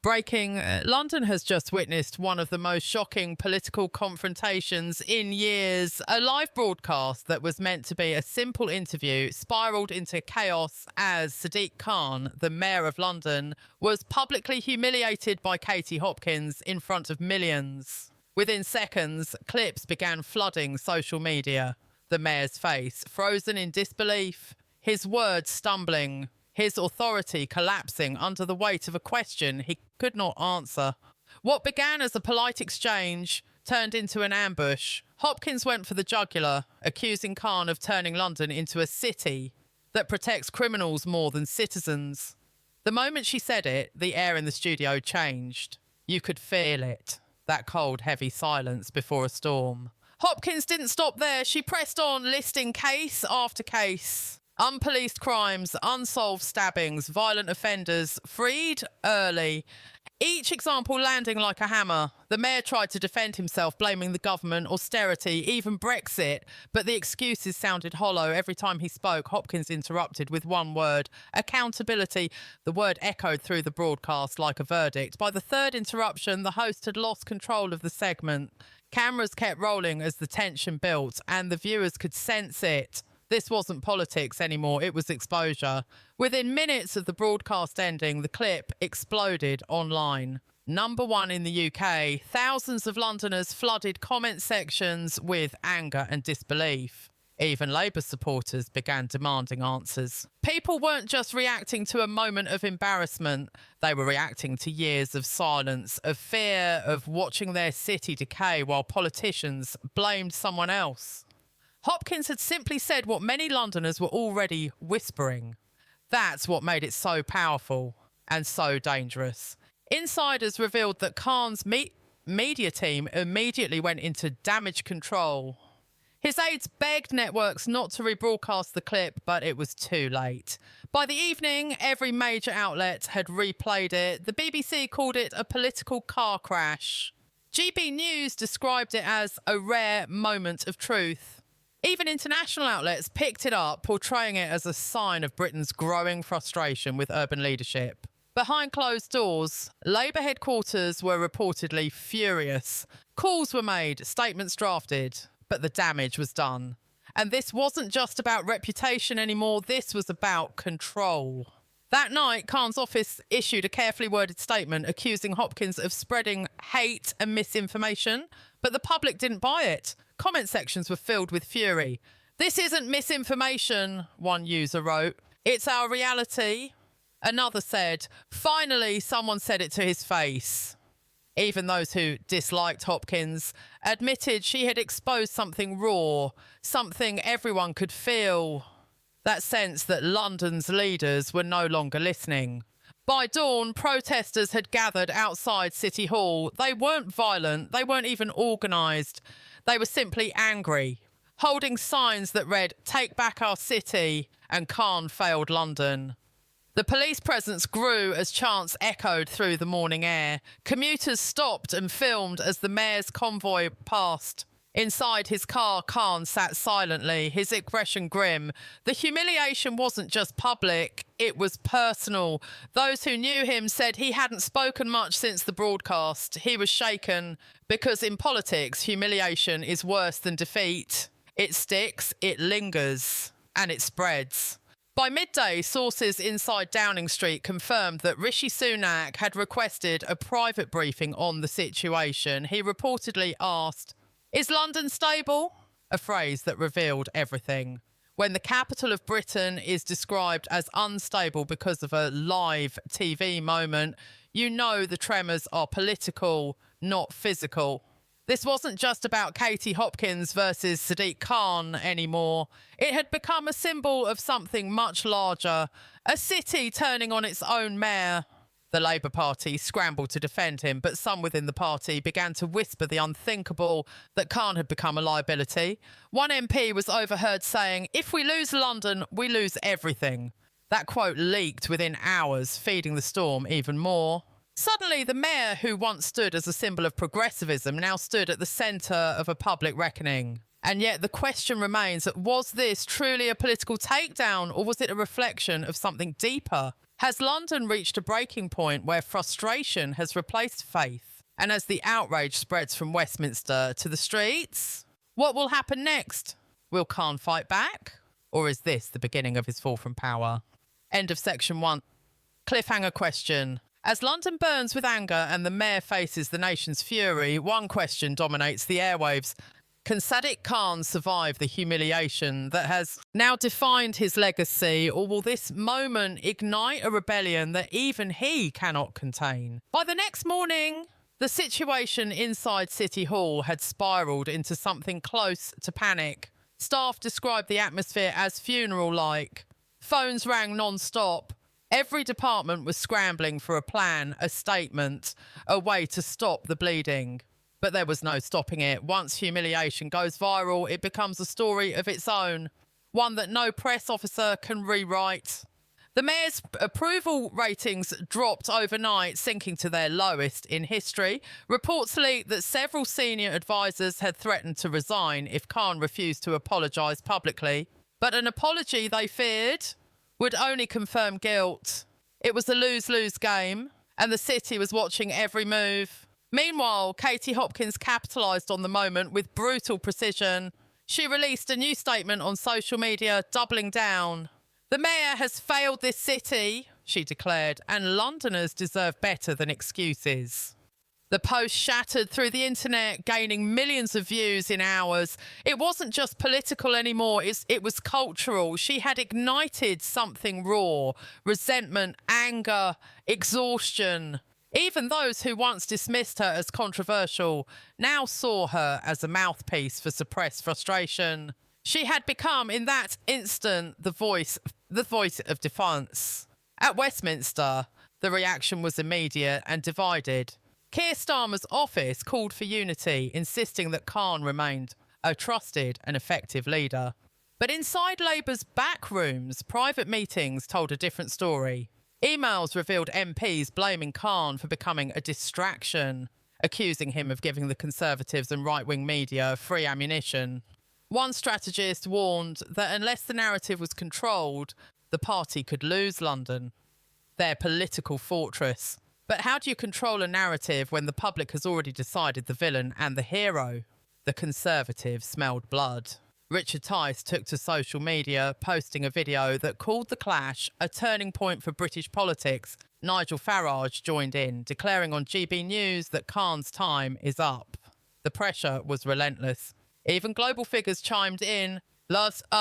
Breaking, London has just witnessed one of the most shocking political confrontations in years. A live broadcast that was meant to be a simple interview spiralled into chaos as Sadiq Khan, the mayor of London, was publicly humiliated by Katie Hopkins in front of millions. Within seconds, clips began flooding social media. The mayor's face frozen in disbelief, his words stumbling, his authority collapsing under the weight of a question he could not answer. What began as a polite exchange turned into an ambush. Hopkins went for the jugular, accusing Khan of turning London into a city that protects criminals more than citizens. The moment she said it, the air in the studio changed. You could feel it, that cold, heavy silence before a storm. Hopkins didn't stop there. She pressed on, listing case after case. Unpoliced crimes, unsolved stabbings, violent offenders, freed early. Each example landing like a hammer. The mayor tried to defend himself, blaming the government, austerity, even Brexit. But the excuses sounded hollow. Every time he spoke, Hopkins interrupted with one word: accountability. The word echoed through the broadcast like a verdict. By the third interruption, the host had lost control of the segment. Cameras kept rolling as the tension built, and the viewers could sense it. This wasn't politics anymore, it was exposure. Within minutes of the broadcast ending, the clip exploded online. #1 in the UK, thousands of Londoners flooded comment sections with anger and disbelief. Even Labour supporters began demanding answers. People weren't just reacting to a moment of embarrassment, they were reacting to years of silence, of fear, of watching their city decay while politicians blamed someone else. Hopkins had simply said what many Londoners were already whispering. That's what made it so powerful and so dangerous. Insiders revealed that Khan's media team immediately went into damage control. His aides begged networks not to rebroadcast the clip, but it was too late. By the evening, every major outlet had replayed it. The BBC called it a political car crash. GB News described it as a rare moment of truth. Even international outlets picked it up, portraying it as a sign of Britain's growing frustration with urban leadership. Behind closed doors, Labour headquarters were reportedly furious. Calls were made, statements drafted, but the damage was done. And this wasn't just about reputation anymore, this was about control. That night, Khan's office issued a carefully worded statement accusing Hopkins of spreading hate and misinformation, but the public didn't buy it. Comment sections were filled with fury. "This isn't misinformation," one user wrote. "It's our reality." Another said, "Finally, someone said it to his face." Even those who disliked Hopkins admitted she had exposed something raw, something everyone could feel. That sense that London's leaders were no longer listening. By dawn, protesters had gathered outside City Hall. They weren't violent, they weren't even organised. They were simply angry, holding signs that read, "Take back our city," and "Khan failed London." The police presence grew as chants echoed through the morning air. Commuters stopped and filmed as the mayor's convoy passed. Inside his car, Khan sat silently, his expression grim. The humiliation wasn't just public, it was personal. Those who knew him said he hadn't spoken much since the broadcast. He was shaken because in politics, humiliation is worse than defeat. It sticks, it lingers, and it spreads. By midday, sources inside Downing Street confirmed that Rishi Sunak had requested a private briefing on the situation. He reportedly asked, "Is London stable?" A phrase that revealed everything. When the capital of Britain is described as unstable because of a live TV moment, you know the tremors are political, not physical. This wasn't just about Katie Hopkins versus Sadiq Khan anymore. It had become a symbol of something much larger, a city turning on its own mayor. The Labour Party scrambled to defend him, but some within the party began to whisper the unthinkable, that Khan had become a liability. One MP was overheard saying, "If we lose London, we lose everything." That quote leaked within hours, feeding the storm even more. Suddenly, the mayor, who once stood as a symbol of progressivism, now stood at the centre of a public reckoning. And yet the question remains, was this truly a political takedown, or was it a reflection of something deeper? Has London reached a breaking point where frustration has replaced faith? And as the outrage spreads from Westminster to the streets, what will happen next? Will Khan fight back? Or is this the beginning of his fall from power? End of section 1. Cliffhanger question. As London burns with anger and the mayor faces the nation's fury, one question dominates the airwaves. Can Sadiq Khan survive the humiliation that has now defined his legacy, or will this moment ignite a rebellion that even he cannot contain? By the next morning, the situation inside City Hall had spiralled into something close to panic. Staff described the atmosphere as funeral-like. Phones rang non-stop. Every department was scrambling for a plan, a statement, a way to stop the bleeding. But there was no stopping it. Once humiliation goes viral, it becomes a story of its own, one that no press officer can rewrite. The mayor's approval ratings dropped overnight, sinking to their lowest in history. Reports leaked that several senior advisors had threatened to resign if Khan refused to apologise publicly. But an apology, they feared, would only confirm guilt. It was a lose-lose game, and the city was watching every move. Meanwhile, Katie Hopkins capitalised on the moment with brutal precision. She released a new statement on social media, doubling down. The mayor has failed this city, she declared, and Londoners deserve better than excuses. The post shattered through the internet, gaining millions of views in hours. It wasn't just political anymore, it was cultural. She had ignited something raw, resentment, anger, exhaustion. Even those who once dismissed her as controversial now saw her as a mouthpiece for suppressed frustration. She had become, in that instant, the voice of defiance. At Westminster, the reaction was immediate and divided. Keir Starmer's office called for unity, insisting that Khan remained a trusted and effective leader. But inside Labour's back rooms, private meetings told a different story. Emails revealed MPs blaming Khan for becoming a distraction, accusing him of giving the Conservatives and right-wing media free ammunition. One strategist warned that unless the narrative was controlled, the party could lose London, their political fortress. But how do you control a narrative when the public has already decided the villain and the hero? The Conservatives smelled blood. Richard Tice took to social media, posting a video that called the clash a turning point for British politics. Nigel Farage joined in, declaring on GB News that Khan's time is up. The pressure was relentless. Even global figures chimed in. Elon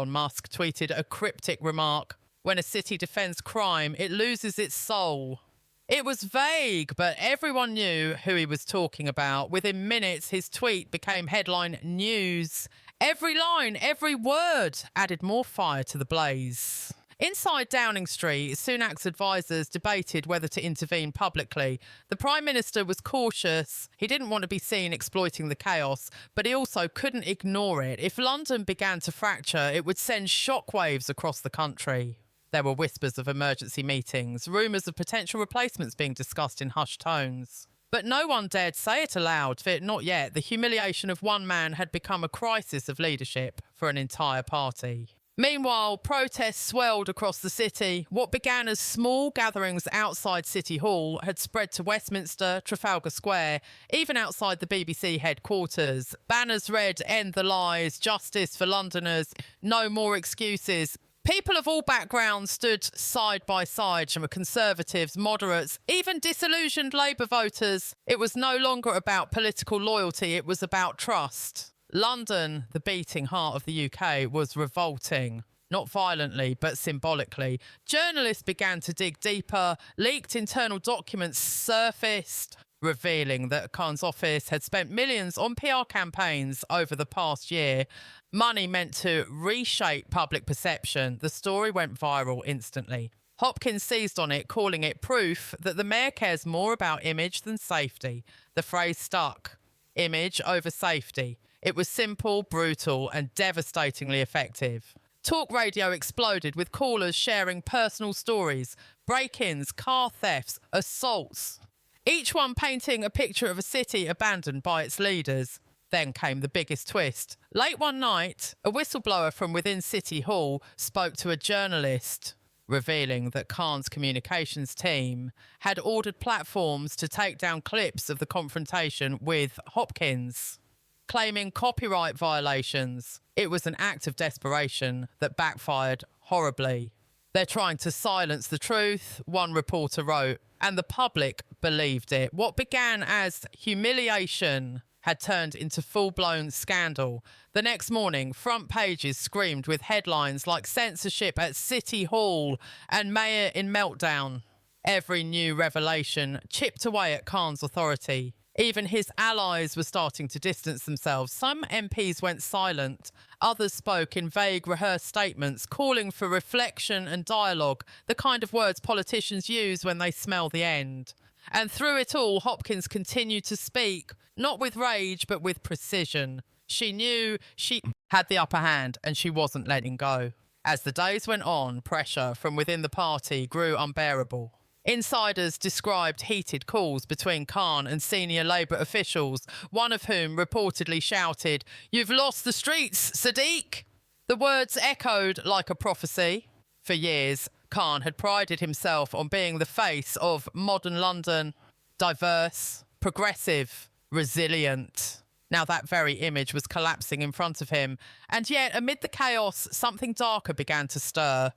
Musk tweeted a cryptic remark. When a city defends crime, it loses its soul. It was vague, but everyone knew who he was talking about. Within minutes, his tweet became headline news. Every line, every word added more fire to the blaze. Inside Downing Street, Sunak's advisors debated whether to intervene publicly. The Prime Minister was cautious. He didn't want to be seen exploiting the chaos, but he also couldn't ignore it. If London began to fracture, it would send shockwaves across the country. There were whispers of emergency meetings, rumours of potential replacements being discussed in hushed tones. But no one dared say it aloud, for not yet. The humiliation of one man had become a crisis of leadership for an entire party. Meanwhile, protests swelled across the city. What began as small gatherings outside City Hall had spread to Westminster, Trafalgar Square, even outside the BBC headquarters. Banners read, "End the lies, justice for Londoners, no more excuses." People of all backgrounds stood side by side, from Conservatives, moderates, even disillusioned Labour voters. It was no longer about political loyalty, it was about trust. London, the beating heart of the UK, was revolting. Not violently, but symbolically. Journalists began to dig deeper. Leaked internal documents surfaced, revealing that Khan's office had spent millions on PR campaigns over the past year. Money meant to reshape public perception. The story went viral instantly. Hopkins seized on it, calling it proof that the mayor cares more about image than safety. The phrase stuck. Image over safety. It was simple, brutal, and devastatingly effective. Talk radio exploded, with callers sharing personal stories, break-ins, car thefts, assaults. Each one painting a picture of a city abandoned by its leaders. Then came the biggest twist. Late one night, a whistleblower from within City Hall spoke to a journalist, revealing that Khan's communications team had ordered platforms to take down clips of the confrontation with Hopkins, claiming copyright violations. It was an act of desperation that backfired horribly. They're trying to silence the truth, one reporter wrote, and the public believed it. What began as humiliation had turned into full-blown scandal. The next morning, front pages screamed with headlines like censorship at City Hall and Mayor in meltdown. Every new revelation chipped away at Khan's authority. Even his allies were starting to distance themselves. Some MPs went silent. Others spoke in vague, rehearsed statements, calling for reflection and dialogue, the kind of words politicians use when they smell the end. And through it all, Hopkins continued to speak, not with rage, but with precision. She knew she had the upper hand, and she wasn't letting go. As the days went on, pressure from within the party grew unbearable. Insiders described heated calls between Khan and senior Labour officials, one of whom reportedly shouted, "You've lost the streets, Sadiq!" The words echoed like a prophecy. For years, Khan had prided himself on being the face of modern London, diverse, progressive, resilient. Now that very image was collapsing in front of him, and yet amid the chaos, something darker began to stir.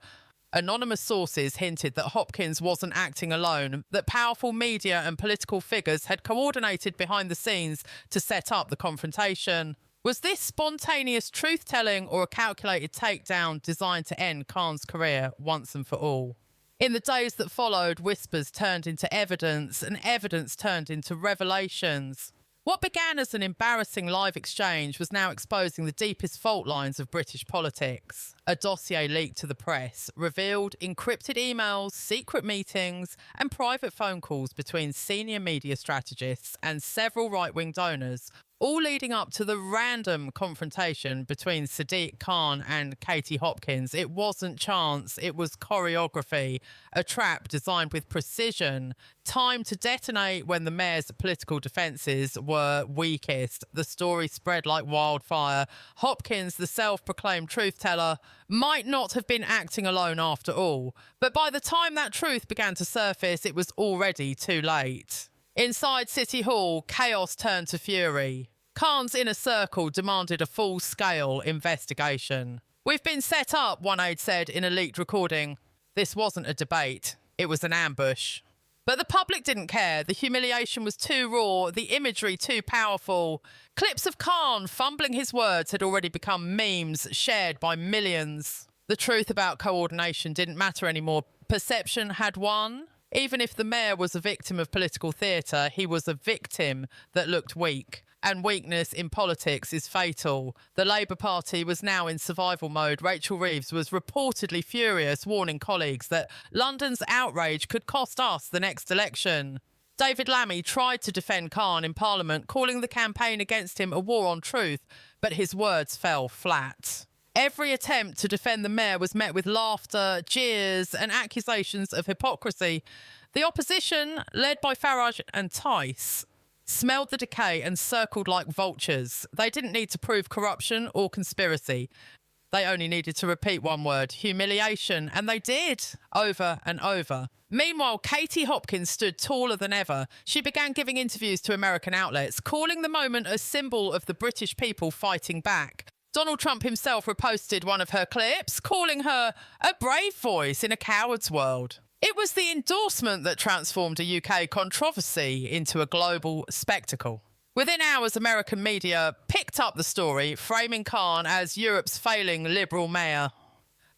Anonymous sources hinted that Hopkins wasn't acting alone, that powerful media and political figures had coordinated behind the scenes to set up the confrontation. Was this spontaneous truth-telling or a calculated takedown designed to end Khan's career once and for all? In the days that followed, whispers turned into evidence, and evidence turned into revelations. What began as an embarrassing live exchange was now exposing the deepest fault lines of British politics. A dossier leaked to the press revealed encrypted emails, secret meetings, and private phone calls between senior media strategists and several right-wing donors, all leading up to the random confrontation between Sadiq Khan and Katie Hopkins. It wasn't chance, it was choreography, a trap designed with precision, timed to detonate when the mayor's political defences were weakest. The story spread like wildfire. Hopkins, the self-proclaimed truth-teller, might not have been acting alone after all, but by the time that truth began to surface, it was already too late. Inside City Hall, chaos turned to fury. Khan's inner circle demanded a full-scale investigation. "We've been set up," one aide said in a leaked recording. This wasn't a debate. It was an ambush. But the public didn't care. The humiliation was too raw, the imagery too powerful. Clips of Khan fumbling his words had already become memes shared by millions. The truth about coordination didn't matter anymore. Perception had won. Even if the mayor was a victim of political theatre, he was a victim that looked weak. And weakness in politics is fatal. The Labour Party was now in survival mode. Rachel Reeves was reportedly furious, warning colleagues that London's outrage could cost us the next election. David Lammy tried to defend Khan in Parliament, calling the campaign against him a war on truth, but his words fell flat. Every attempt to defend the mayor was met with laughter, jeers, and accusations of hypocrisy. The opposition, led by Farage and Tice, smelled the decay and circled like vultures. They didn't need to prove corruption or conspiracy. They only needed to repeat one word: humiliation, and they did, over and over. Meanwhile, Katie Hopkins stood taller than ever. She began giving interviews to American outlets, calling the moment a symbol of the British people fighting back. Donald Trump himself reposted one of her clips, calling her a brave voice in a coward's world. It was the endorsement that transformed a UK controversy into a global spectacle. Within hours, American media picked up the story, framing Khan as Europe's failing Liberal mayor.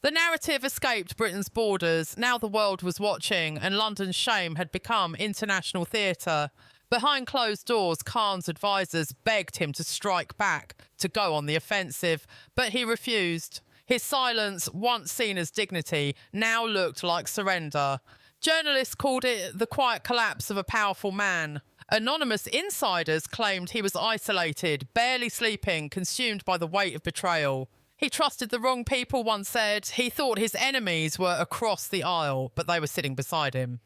The narrative escaped Britain's borders. Now the world was watching, and London's shame had become international theatre. Behind closed doors, Khan's advisors begged him to strike back, to go on the offensive, but he refused. His silence, once seen as dignity, now looked like surrender. Journalists called it the quiet collapse of a powerful man. Anonymous insiders claimed he was isolated, barely sleeping, consumed by the weight of betrayal. He trusted the wrong people, one said. He thought his enemies were across the aisle, but they were sitting beside him.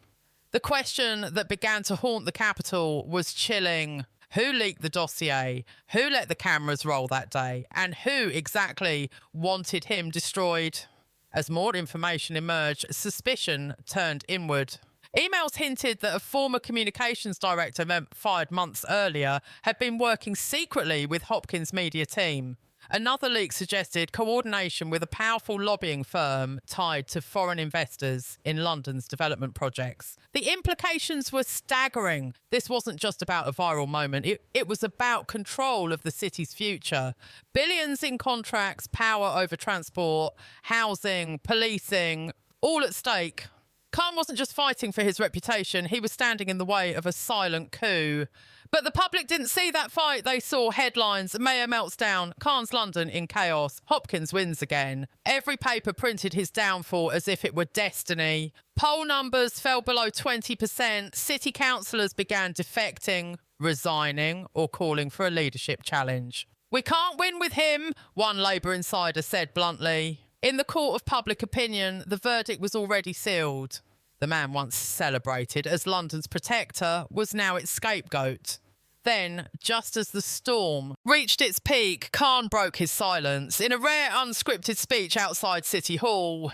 The question that began to haunt the capital was chilling. who leaked the dossier, who let the cameras roll that day, and who exactly wanted him destroyed. As more information emerged, suspicion turned inward. Emails hinted that a former communications director fired months earlier had been working secretly with Hopkins' media team. Another leak suggested coordination with a powerful lobbying firm tied to foreign investors in London's development projects. The implications were staggering. This wasn't just about a viral moment. It was about control of the city's future. Billions in contracts, power over transport, housing, policing, all at stake. Khan wasn't just fighting for his reputation, he was standing in the way of a silent coup. But the public didn't see that fight. They saw headlines, Mayor melts down, Khan's London in chaos, Hopkins wins again. Every paper printed his downfall as if it were destiny. Poll numbers fell below 20%. City councillors began defecting, resigning, or calling for a leadership challenge. "We can't win with him," one Labour insider said bluntly. In the court of public opinion, the verdict was already sealed. The man once celebrated as London's protector was now its scapegoat. Then, just as the storm reached its peak, Khan broke his silence. In a rare unscripted speech outside City Hall,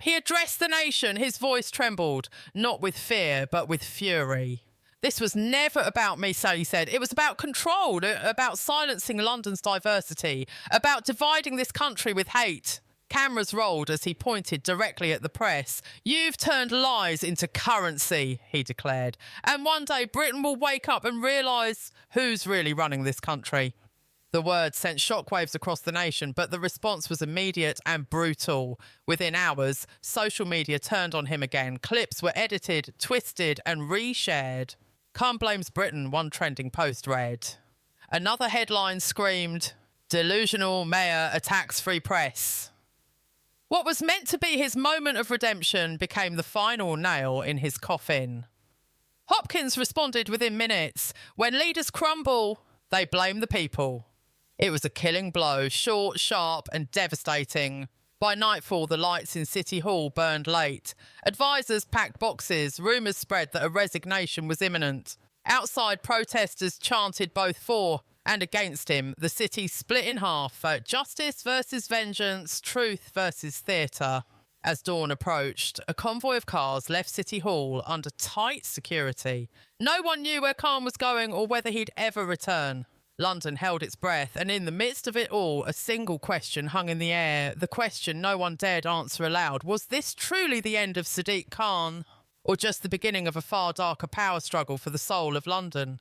he addressed the nation. His voice trembled, not with fear, but with fury. "This was never about me," Sally said. "It was about control, about silencing London's diversity, about dividing this country with hate." Cameras rolled as he pointed directly at the press. "You've turned lies into currency," he declared. "And one day Britain will wake up and realise who's really running this country." The words sent shockwaves across the nation, but the response was immediate and brutal. Within hours, social media turned on him again. Clips were edited, twisted and reshared. "Khan blames Britain," one trending post read. Another headline screamed, "Delusional mayor attacks free press." What was meant to be his moment of redemption became the final nail in his coffin. Hopkins responded within minutes. When leaders crumble, they blame the people. It was a killing blow, short, sharp and devastating. By nightfall, the lights in City Hall burned late. Advisors packed boxes. Rumours spread that a resignation was imminent. Outside, protesters chanted both for and against him. The city split in half. Justice versus vengeance, truth versus theatre. As dawn approached, a convoy of cars left City Hall under tight security. No one knew where Khan was going or whether he'd ever return. London held its breath, and in the midst of it all, a single question hung in the air. The question no one dared answer aloud. Was this truly the end of Sadiq Khan, or just the beginning of a far darker power struggle for the soul of London?